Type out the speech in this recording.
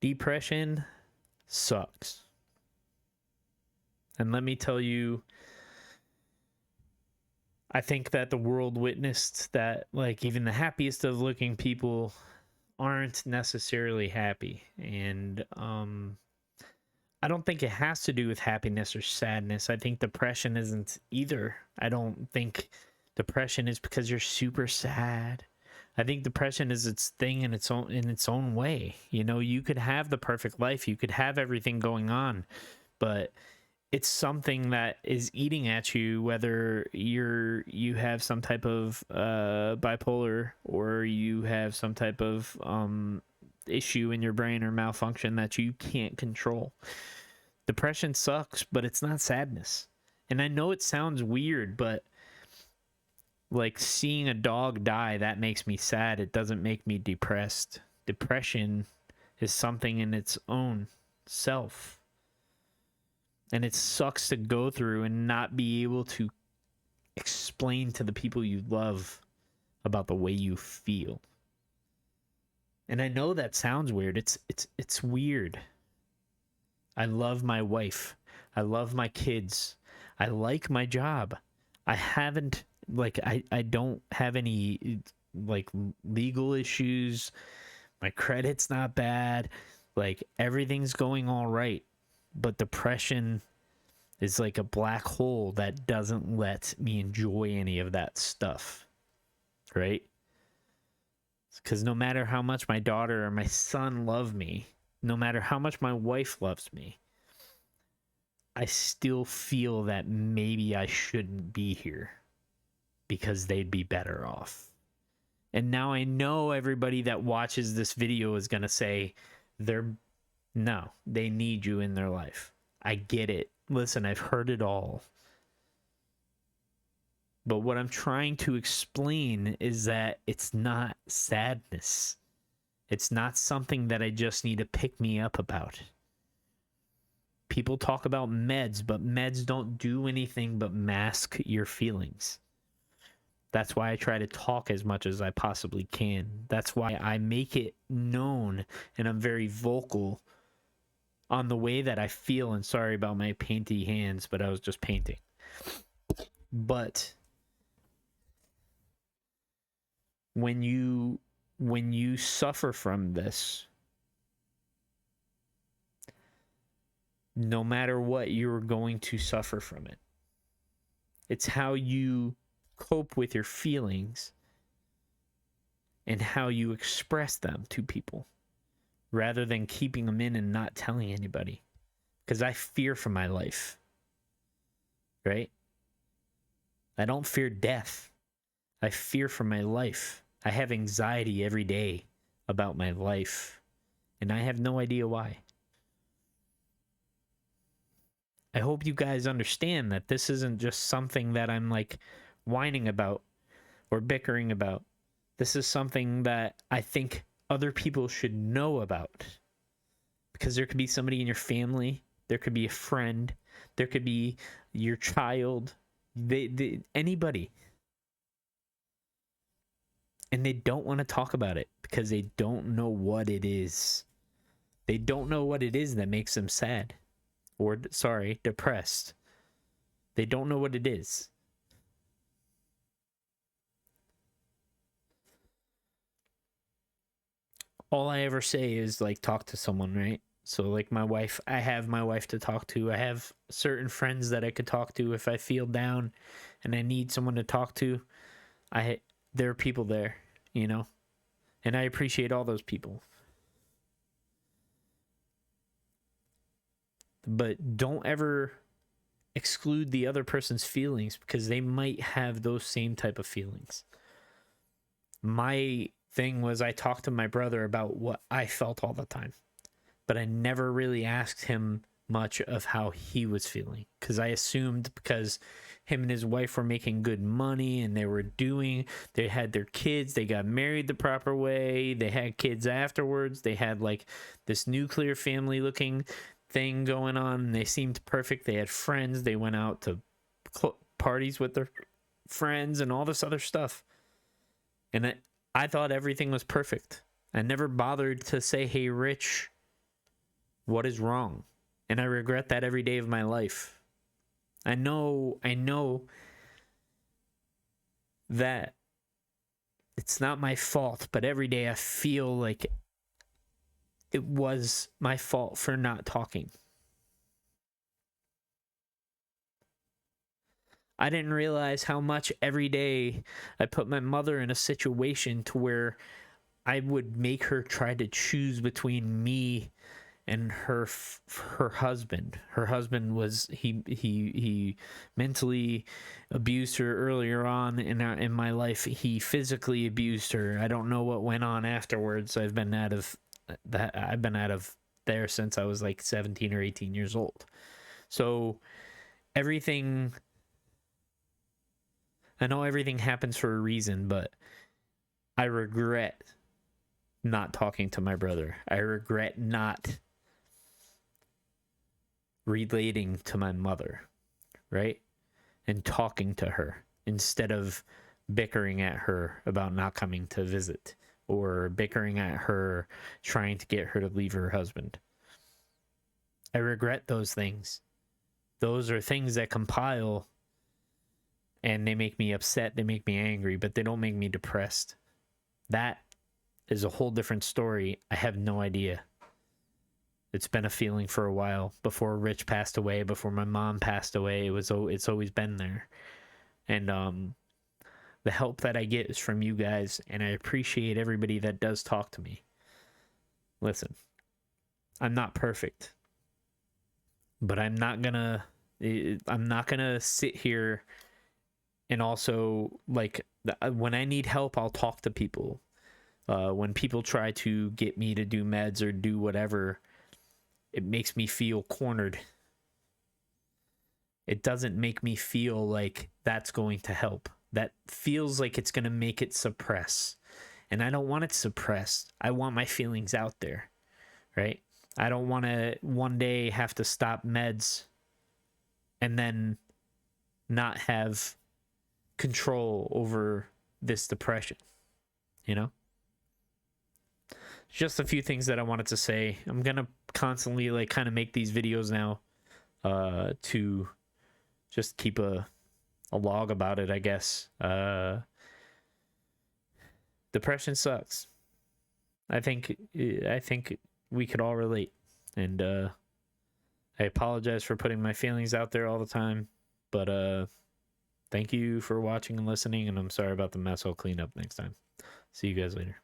Depression sucks. And let me tell you, I think that the world witnessed that, like, even the happiest of looking people aren't necessarily happy. And I don't think it has to do with happiness or sadness. I think depression isn't either. I don't think depression is because you're super sad. I think depression is its thing in its own way. You know, you could have the perfect life, you could have everything going on, but it's something that is eating at you, whether you have some type of bipolar, or you have some type of issue in your brain or malfunction that you can't control. Depression sucks, but it's not sadness. And I know it sounds weird, but like seeing a dog die, that makes me sad. It doesn't make me depressed. Depression is something in its own self. And it sucks to go through and not be able to explain to the people you love about the way you feel. And I know that sounds weird. It's weird. I love my wife. I love my kids. I like my job. I haven't, like, I don't have any, like, legal issues. My credit's not bad. Like, everything's going all right. But depression is like a black hole that doesn't let me enjoy any of that stuff. Right? Because no matter how much my daughter or my son love me, no matter how much my wife loves me, I still feel that maybe I shouldn't be here because they'd be better off. And now I know everybody that watches this video is going to say no, they need you in their life. I get it. Listen, I've heard it all. But what I'm trying to explain is that it's not sadness. It's not something that I just need to pick me up about. People talk about meds, but meds don't do anything but mask your feelings. That's why I try to talk as much as I possibly can. That's why I make it known and I'm very vocal on the way that I feel. And sorry about my painty hands, but I was just painting. But when you suffer from this, no matter what, you're going to suffer from it. It's how you cope with your feelings and how you express them to people rather than keeping them in and not telling anybody. Because I fear for my life, right? I don't fear death. I fear for my life. I have anxiety every day about my life, and I have no idea why. I hope you guys understand that this isn't just something that I'm like whining about or bickering about. This is something that I think other people should know about, because there could be somebody in your family, there could be a friend, there could be your child, anybody, and they don't want to talk about it because they don't know what it is. They don't know what it is that makes them sad, or depressed. They don't know what it is. All I ever say is like talk to someone, right? So like my wife, I have my wife to talk to. I have certain friends that I could talk to if I feel down and I need someone to talk to. There are people there, you know, and I appreciate all those people. But don't ever exclude the other person's feelings because they might have those same type of feelings. My thing was I talked to my brother about what I felt all the time, but I never really asked him much of how he was feeling, because I assumed because him and his wife were making good money and they had their kids, they got married the proper way, they had kids afterwards, they had like this nuclear family looking thing going on, and they seemed perfect. They had friends, they went out to parties with their friends and all this other stuff, and I thought everything was perfect. I never bothered to say, hey Rich, What is wrong? And I regret that every day of my life. I know that it's not my fault, but every day I feel like it was my fault for not talking. I didn't realize how much every day I put my mother in a situation to where I would make her try to choose between me and her husband. Her husband was he mentally abused her earlier on in my life. He physically abused her. I don't know what went on afterwards. I've been out of there since I was like 17 or 18 years old. So everything, I know everything happens for a reason, but I regret not talking to my brother. I regret not relating to my mother, right? And talking to her instead of bickering at her about not coming to visit or bickering at her trying to get her to leave her husband. I regret those things. Those are things that compile and they make me upset, they make me angry, but they don't make me depressed. That is a whole different story. I have no idea. It's been a feeling for a while. Before Rich passed away, before my mom passed away, it's always been there. And the help that I get is from you guys, and I appreciate everybody that does talk to me. Listen, I'm not perfect, but I'm not gonna sit here and also, like, when I need help, I'll talk to people. When people try to get me to do meds or do whatever, it makes me feel cornered. It doesn't make me feel like that's going to help. That feels like it's going to make it suppress. And I don't want it suppressed. I want my feelings out there, right? I don't want to one day have to stop meds and then not have control over this depression, you know? Just a few things that I wanted to say. I'm gonna constantly like kind of make these videos now to just keep a log about it, I guess. Depression sucks. I think we could all relate, and I apologize for putting my feelings out there all the time, but thank you for watching and listening, and I'm sorry about the mess. I'll clean up next time. See you guys later.